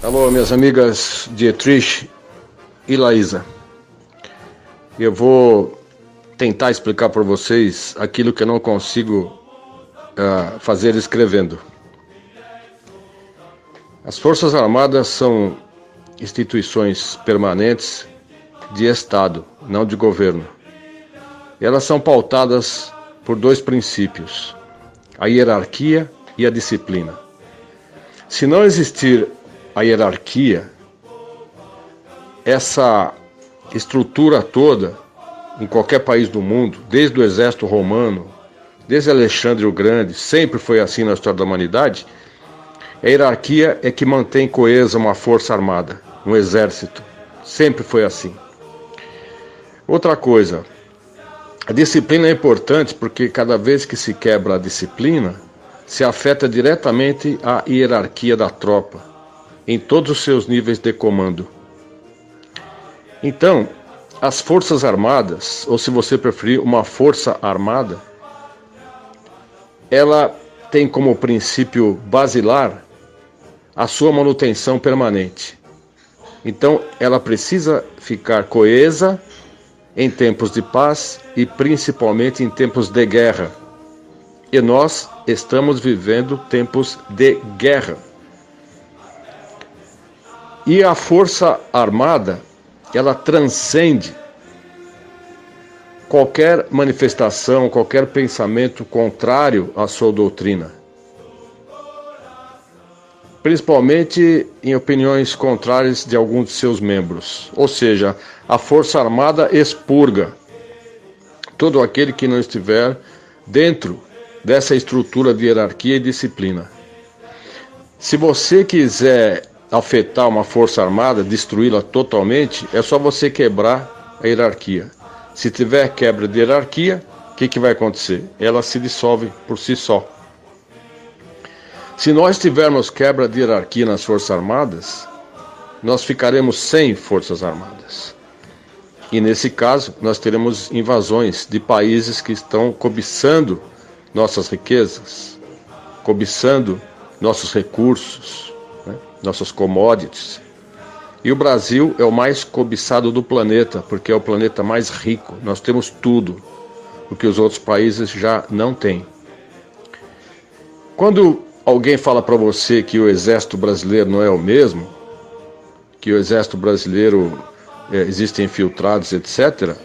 Alô, minhas amigas Dietrich e Laísa. Eu vou tentar explicar para vocês aquilo que eu não consigo fazer escrevendo. As Forças Armadas são instituições permanentes de Estado, não de governo. E elas são pautadas por dois princípios: a hierarquia e a disciplina. Se não existir a hierarquia, essa estrutura toda, em qualquer país do mundo, desde o exército romano, desde Alexandre o Grande, sempre foi assim na história da humanidade. A hierarquia é que mantém coesa uma força armada, um exército. Sempre foi assim. Outra coisa, a disciplina é importante porque cada vez que se quebra a disciplina, se afeta diretamente a hierarquia da tropa, em todos os seus níveis de comando. Então, as Forças Armadas, ou se você preferir, uma força armada, ela tem como princípio basilar a sua manutenção permanente. Então, ela precisa ficar coesa em tempos de paz e principalmente em tempos de guerra. E nós estamos vivendo tempos de guerra. E a Força Armada, ela transcende qualquer manifestação, qualquer pensamento contrário à sua doutrina. Principalmente em opiniões contrárias de alguns de seus membros. Ou seja, a Força Armada expurga todo aquele que não estiver dentro dessa estrutura de hierarquia e disciplina. Se você quiser afetar uma Força Armada, destruí-la totalmente, é só você quebrar a hierarquia. Se tiver quebra de hierarquia, o que vai acontecer? Ela se dissolve por si só. Se nós tivermos quebra de hierarquia nas Forças Armadas, nós ficaremos sem Forças Armadas. E nesse caso, nós teremos invasões de países que estão cobiçando nossas riquezas, cobiçando nossos recursos, nossas commodities. E o Brasil é o mais cobiçado do planeta, porque é o planeta mais rico. Nós temos tudo, o que os outros países já não têm. Quando alguém fala para você que o exército brasileiro não é o mesmo, que o exército brasileiro existem infiltrados, etc.,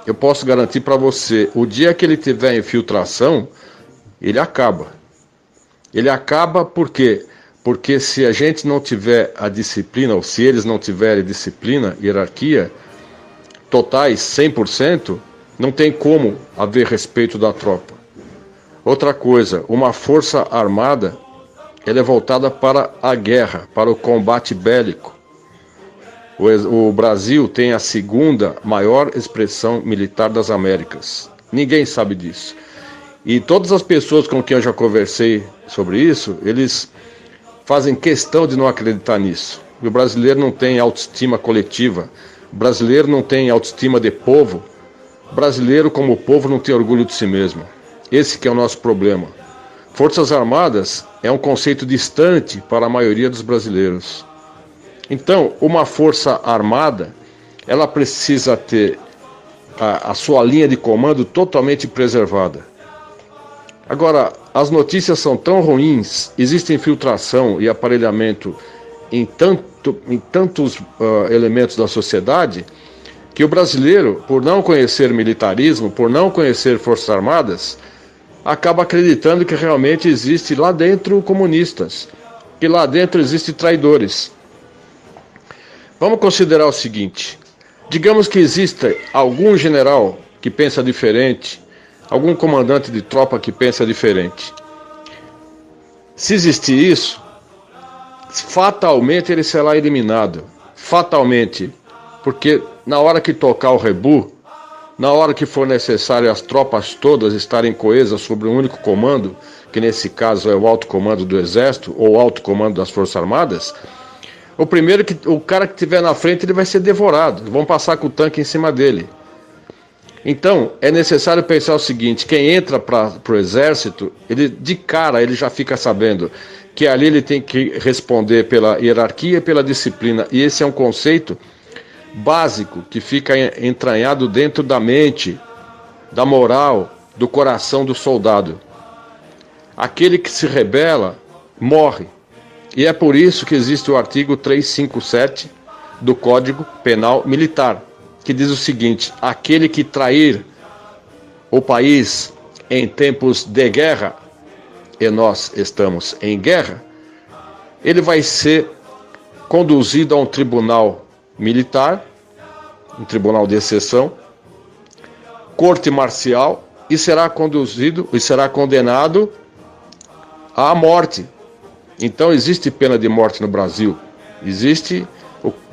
eu posso garantir para você, o dia que ele tiver infiltração, ele acaba. Ele acaba por quê? Porque se a gente não tiver a disciplina, ou se eles não tiverem disciplina, hierarquia, totais, 100%, não tem como haver respeito da tropa. Outra coisa, uma força armada, ela é voltada para a guerra, para o combate bélico. O Brasil tem a segunda maior expressão militar das Américas. Ninguém sabe disso. E todas as pessoas com quem eu já conversei sobre isso, eles fazem questão de não acreditar nisso. E o brasileiro não tem autoestima coletiva. O brasileiro não tem autoestima de povo. O brasileiro, como povo, não tem orgulho de si mesmo. Esse que é o nosso problema. Forças Armadas é um conceito distante para a maioria dos brasileiros. Então, uma força armada, ela precisa ter a sua linha de comando totalmente preservada. Agora, as notícias são tão ruins, existe infiltração e aparelhamento em tantos elementos da sociedade, que o brasileiro, por não conhecer militarismo, por não conhecer Forças Armadas, acaba acreditando que realmente existe lá dentro comunistas, que lá dentro existem traidores. Vamos considerar o seguinte: digamos que exista algum general que pensa diferente, algum comandante de tropa que pensa diferente. Se existir isso, fatalmente ele será eliminado. Fatalmente. Porque na hora que tocar o rebu, na hora que for necessário as tropas todas estarem coesas sobre um único comando, que nesse caso é o alto comando do Exército ou o alto comando das Forças Armadas, o cara que estiver na frente, ele vai ser devorado. Vão passar com o tanque em cima dele. Então, é necessário pensar o seguinte: quem entra para o exército, ele de cara ele já fica sabendo que ali ele tem que responder pela hierarquia e pela disciplina. E esse é um conceito básico que fica entranhado dentro da mente, da moral, do coração do soldado. Aquele que se rebela morre. E é por isso que existe o artigo 357 do Código Penal Militar, que diz o seguinte: aquele que trair o país em tempos de guerra, e nós estamos em guerra, ele vai ser conduzido a um tribunal militar, um tribunal de exceção, corte marcial, e será condenado à morte. Então existe pena de morte no Brasil, existe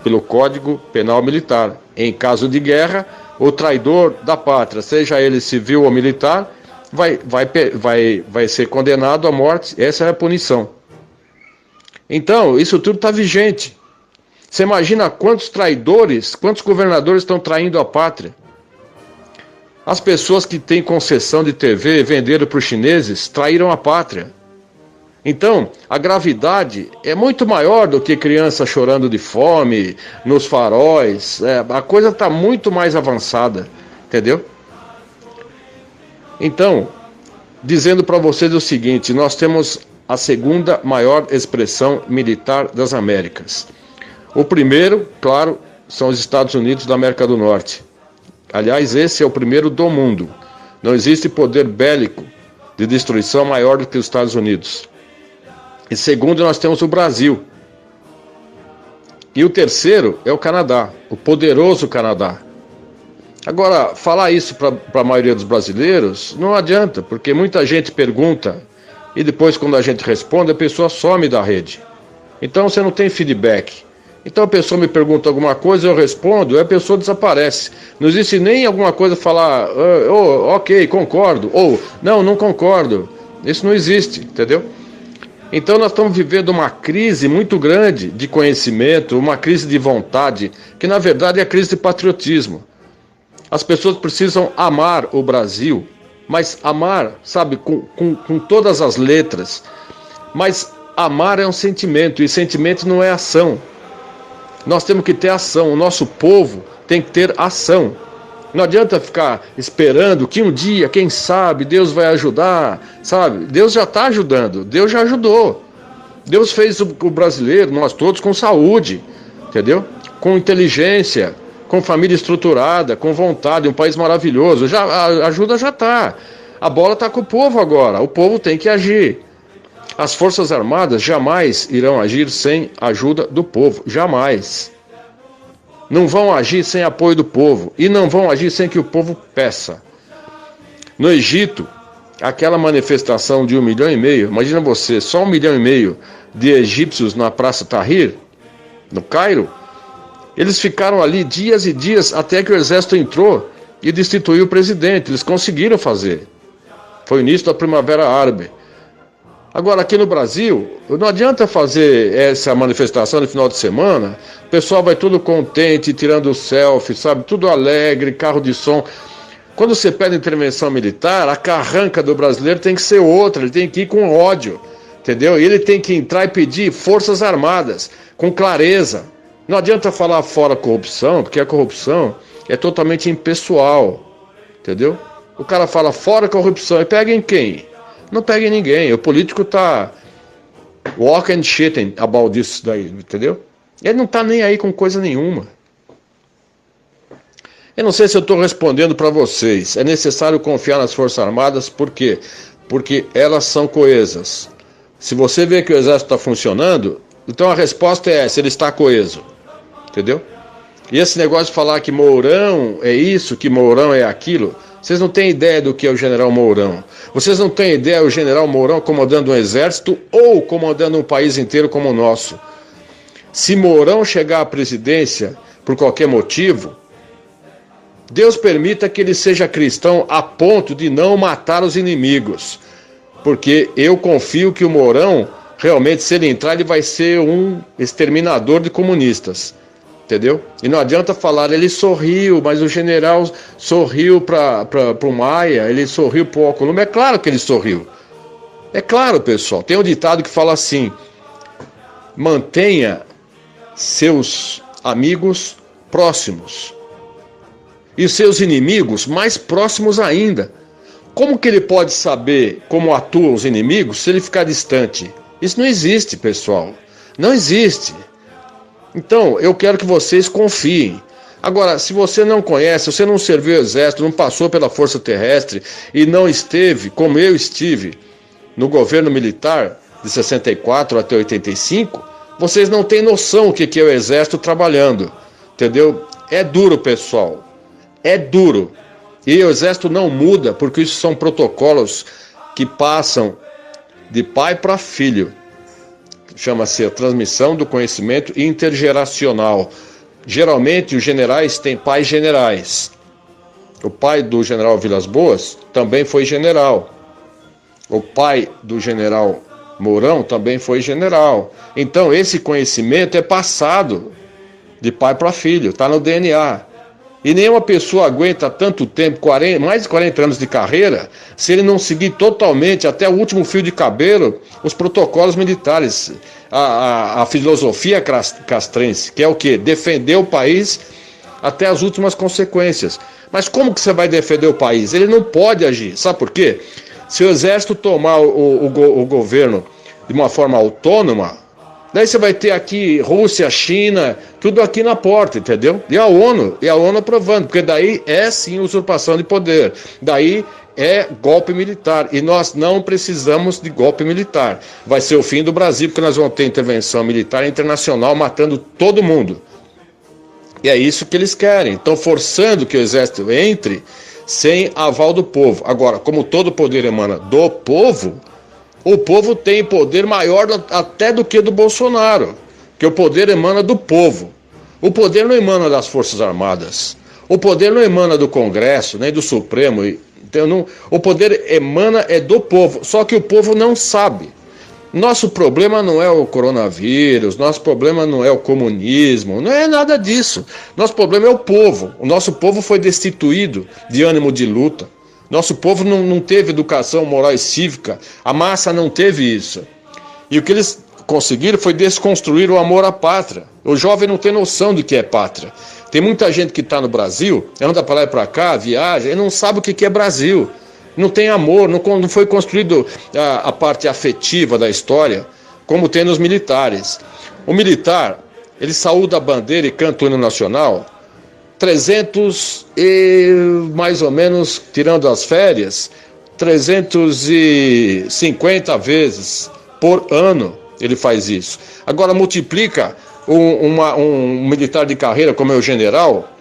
pelo Código Penal Militar. Em caso de guerra, o traidor da pátria, seja ele civil ou militar, vai ser condenado à morte. Essa é a punição. Então, isso tudo está vigente. Você imagina quantos traidores, quantos governadores estão traindo a pátria? As pessoas que têm concessão de TV, venderam para os chineses, traíram a pátria. Então, a gravidade é muito maior do que criança chorando de fome, nos faróis. A coisa está muito mais avançada, entendeu? Então, dizendo para vocês o seguinte: nós temos a segunda maior expressão militar das Américas. O primeiro, claro, são os Estados Unidos da América do Norte. Aliás, esse é o primeiro do mundo. Não existe poder bélico de destruição maior do que os Estados Unidos. E segundo, nós temos o Brasil. E o terceiro é o Canadá, o poderoso Canadá. Agora, falar isso para a maioria dos brasileiros não adianta, porque muita gente pergunta e depois, quando a gente responde, a pessoa some da rede. Então você não tem feedback. Então a pessoa me pergunta alguma coisa, eu respondo, e a pessoa desaparece. Não existe nem alguma coisa falar, ok, concordo, ou não concordo. Isso não existe, entendeu? Então nós estamos vivendo uma crise muito grande de conhecimento, uma crise de vontade, que na verdade é a crise de patriotismo. As pessoas precisam amar o Brasil, mas amar, sabe, com todas as letras. Mas amar é um sentimento, e sentimento não é ação. Nós temos que ter ação, o nosso povo tem que ter ação. Não adianta ficar esperando que um dia, quem sabe, Deus vai ajudar, sabe? Deus já está ajudando, Deus já ajudou. Deus fez o brasileiro, nós todos, com saúde, entendeu? Com inteligência, com família estruturada, com vontade, um país maravilhoso. A ajuda já está. A bola está com o povo agora, o povo tem que agir. As Forças Armadas jamais irão agir sem a ajuda do povo, jamais. Não vão agir sem apoio do povo e não vão agir sem que o povo peça. No Egito, aquela manifestação de 1,5 milhão, imagina você, só 1,5 milhão de egípcios na Praça Tahrir, no Cairo, eles ficaram ali dias e dias até que o exército entrou e destituiu o presidente. Eles conseguiram fazer. Foi o início da Primavera Árabe. Agora, aqui no Brasil, não adianta fazer essa manifestação no final de semana, o pessoal vai tudo contente, tirando selfie, sabe, tudo alegre, carro de som. Quando você pede intervenção militar, a carranca do brasileiro tem que ser outra, ele tem que ir com ódio, entendeu? E ele tem que entrar e pedir Forças Armadas, com clareza. Não adianta falar fora corrupção, porque a corrupção é totalmente impessoal, entendeu? O cara fala fora corrupção, e pega em quem? Não pega em ninguém. O político tá walk and shitting about this daí, entendeu? Ele não tá nem aí com coisa nenhuma. Eu não sei se eu estou respondendo para vocês. É necessário confiar nas Forças Armadas, por quê? Porque elas são coesas. Se você vê que o exército está funcionando, então a resposta é essa, ele está coeso. Entendeu? E esse negócio de falar que Mourão é isso, que Mourão é aquilo, vocês não têm ideia do que é o general Mourão. Vocês não têm ideia do general Mourão comandando um exército ou comandando um país inteiro como o nosso. Se Mourão chegar à presidência por qualquer motivo, Deus permita que ele seja cristão a ponto de não matar os inimigos. Porque eu confio que o Mourão, realmente, se ele entrar, ele vai ser um exterminador de comunistas. Entendeu? E não adianta falar, ele sorriu, mas o general sorriu para o Maia, ele sorriu para o Alcolumbre. É claro que ele sorriu. É claro, pessoal, tem um ditado que fala assim: mantenha seus amigos próximos e seus inimigos mais próximos ainda. Como que ele pode saber como atuam os inimigos se ele ficar distante? Isso não existe, pessoal. Não existe. Então, eu quero que vocês confiem. Agora, se você não conhece, você não serviu o exército, não passou pela Força Terrestre e não esteve, como eu estive, no governo militar de 64 até 85, vocês não têm noção o que é o exército trabalhando, entendeu? É duro, pessoal, é duro. E o exército não muda, porque isso são protocolos que passam de pai para filho. Chama-se a transmissão do conhecimento intergeracional. Geralmente os generais têm pais generais. O pai do general Vilas Boas também foi general. O pai do general Mourão também foi general. Então esse conhecimento é passado de pai para filho, está no DNA. E nenhuma pessoa aguenta tanto tempo, mais de 40 anos de carreira, se ele não seguir totalmente, até o último fio de cabelo, os protocolos militares, a filosofia castrense, que é o quê? Defender o país até as últimas consequências. Mas como que você vai defender o país? Ele não pode agir. Sabe por quê? Se o exército tomar o governo de uma forma autônoma, daí você vai ter aqui Rússia, China, tudo aqui na porta, entendeu? E a ONU aprovando, porque daí é sim usurpação de poder, daí é golpe militar, e nós não precisamos de golpe militar. Vai ser o fim do Brasil, porque nós vamos ter intervenção militar internacional matando todo mundo. E é isso que eles querem, estão forçando que o exército entre sem aval do povo. Agora, como todo poder emana do povo, o povo tem poder maior até do que do Bolsonaro, que o poder emana do povo. O poder não emana das Forças Armadas. O poder não emana do Congresso, nem do Supremo. Então, não, o poder emana do povo, só que o povo não sabe. Nosso problema não é o coronavírus, nosso problema não é o comunismo, não é nada disso. Nosso problema é o povo. O nosso povo foi destituído de ânimo de luta. Nosso povo não teve educação moral e cívica, a massa não teve isso. E o que eles conseguiram foi desconstruir o amor à pátria. O jovem não tem noção do que é pátria. Tem muita gente que está no Brasil, anda para lá e para cá, viaja, e não sabe o que é Brasil. Não tem amor, não foi construído a parte afetiva da história, como tem nos militares. O militar, ele saúda a bandeira e canta o hino nacional 300 e mais ou menos, tirando as férias, 350 vezes por ano ele faz isso. Agora multiplica um militar de carreira como é o general,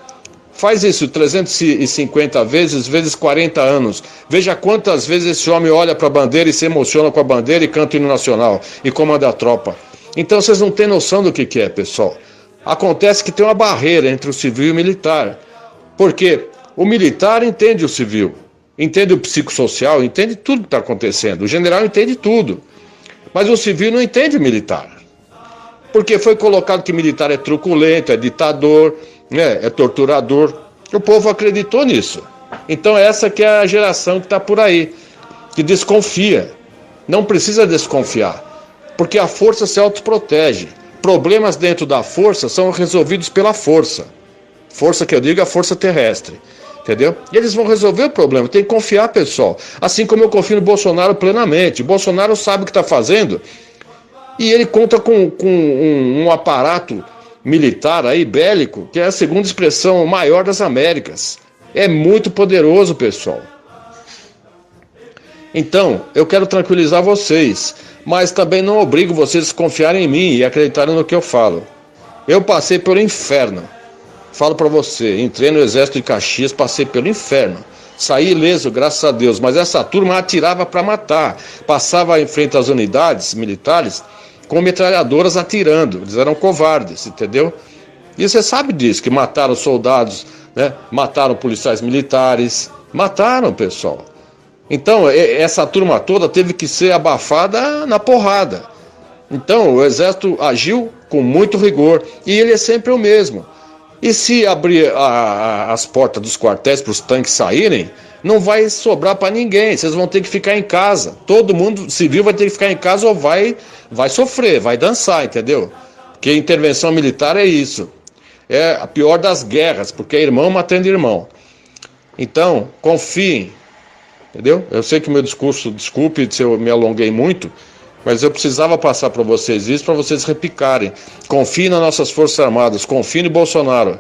faz isso 350 vezes 40 anos. Veja quantas vezes esse homem olha para a bandeira e se emociona com a bandeira e canta o hino nacional e comanda a tropa. Então vocês não têm noção do que é, pessoal. Acontece que tem uma barreira entre o civil e o militar, porque o militar entende o civil, entende o psicossocial, entende tudo que está acontecendo, o general entende tudo, mas o civil não entende o militar, porque foi colocado que militar é truculento, é ditador, né, é torturador, o povo acreditou nisso. Então essa que é a geração que está por aí, que desconfia, não precisa desconfiar, porque a força se autoprotege. Problemas dentro da força são resolvidos pela força. Força que eu digo é a força terrestre. Entendeu? E eles vão resolver o problema. Tem que confiar, pessoal. Assim como eu confio no Bolsonaro plenamente. O Bolsonaro sabe o que está fazendo. E ele conta com um aparato militar aí, bélico, que é a segunda expressão maior das Américas. É muito poderoso, pessoal. Então, eu quero tranquilizar vocês, mas também não obrigo vocês a confiarem em mim e acreditarem no que eu falo. Eu passei pelo inferno. Falo para você, entrei no exército de Caxias, passei pelo inferno. Saí ileso, graças a Deus, mas essa turma atirava para matar. Passava em frente às unidades militares com metralhadoras atirando. Eles eram covardes, entendeu? E você sabe disso, que mataram soldados, né? Mataram policiais militares, mataram, pessoal. Então, essa turma toda teve que ser abafada na porrada. Então, o exército agiu com muito rigor, e ele é sempre o mesmo. E se abrir as portas dos quartéis para os tanques saírem, não vai sobrar para ninguém. Vocês vão ter que ficar em casa. Todo mundo civil vai ter que ficar em casa ou vai sofrer, vai dançar, entendeu? Porque intervenção militar é isso. É a pior das guerras, porque é irmão matando irmão. Então, confiem, entendeu? Eu sei que o meu discurso, desculpe se eu me alonguei muito, mas eu precisava passar para vocês isso, para vocês repicarem. Confiem nas nossas Forças Armadas, confiem no Bolsonaro.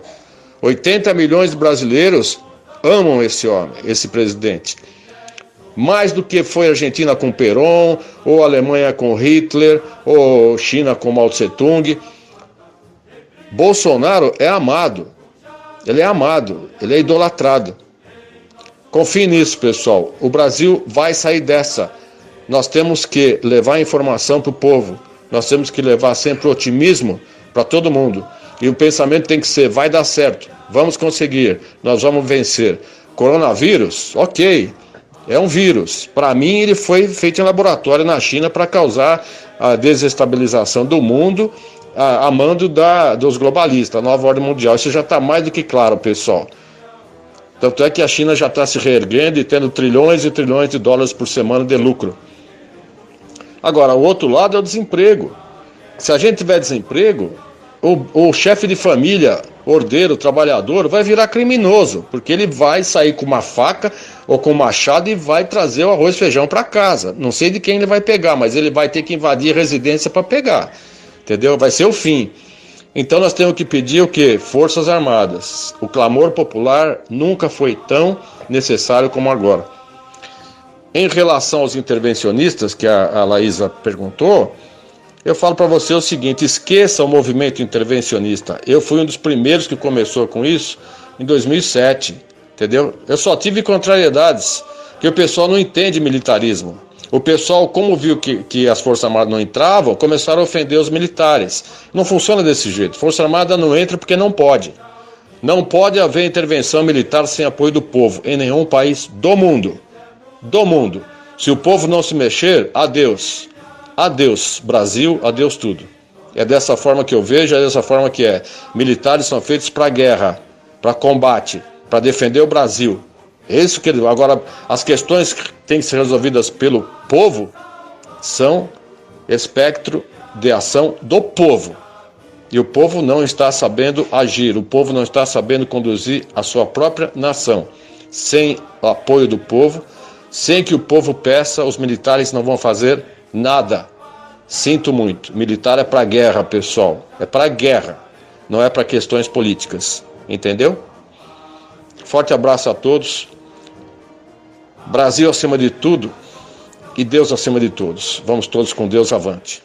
80 milhões de brasileiros amam esse homem, esse presidente. Mais do que foi a Argentina com Perón, ou a Alemanha com Hitler, ou China com Mao Tse-tung. Bolsonaro é amado. Ele é amado, ele é idolatrado. Confie nisso, pessoal. O Brasil vai sair dessa. Nós temos que levar informação para o povo. Nós temos que levar sempre otimismo para todo mundo. E o pensamento tem que ser, vai dar certo. Vamos conseguir, nós vamos vencer. Coronavírus, ok, é um vírus. Para mim, ele foi feito em laboratório na China para causar a desestabilização do mundo, a mando dos globalistas, a nova ordem mundial. Isso já está mais do que claro, pessoal. Tanto é que a China já está se reerguendo e tendo trilhões e trilhões de dólares por semana de lucro. Agora, o outro lado é o desemprego. Se a gente tiver desemprego, o chefe de família, ordeiro, trabalhador, vai virar criminoso, porque ele vai sair com uma faca ou com um machado e vai trazer o arroz e feijão para casa. Não sei de quem ele vai pegar, mas ele vai ter que invadir a residência para pegar, entendeu? Vai ser o fim. Então nós temos que pedir o quê? Forças Armadas. O clamor popular nunca foi tão necessário como agora. Em relação aos intervencionistas, que a Laísa perguntou, eu falo para você o seguinte, esqueça o movimento intervencionista. Eu fui um dos primeiros que começou com isso em 2007, entendeu? Eu só tive contrariedades, que o pessoal não entende militarismo. O pessoal, como viu que as Forças Armadas não entravam, começaram a ofender os militares. Não funciona desse jeito. Força Armada não entra porque não pode. Não pode haver intervenção militar sem apoio do povo, em nenhum país do mundo. Do mundo. Se o povo não se mexer, adeus. Adeus, Brasil, adeus tudo. É dessa forma que eu vejo, é dessa forma que é. Militares são feitos para guerra, para combate, para defender o Brasil. Isso que agora as questões que têm que ser resolvidas pelo povo são espectro de ação do povo. E o povo não está sabendo agir, o povo não está sabendo conduzir a sua própria nação. Sem o apoio do povo, sem que o povo peça, os militares não vão fazer nada. Sinto muito. Militar é para guerra, pessoal. É para guerra. Não é para questões políticas. Entendeu? Forte abraço a todos. Brasil acima de tudo e Deus acima de todos. Vamos todos com Deus avante.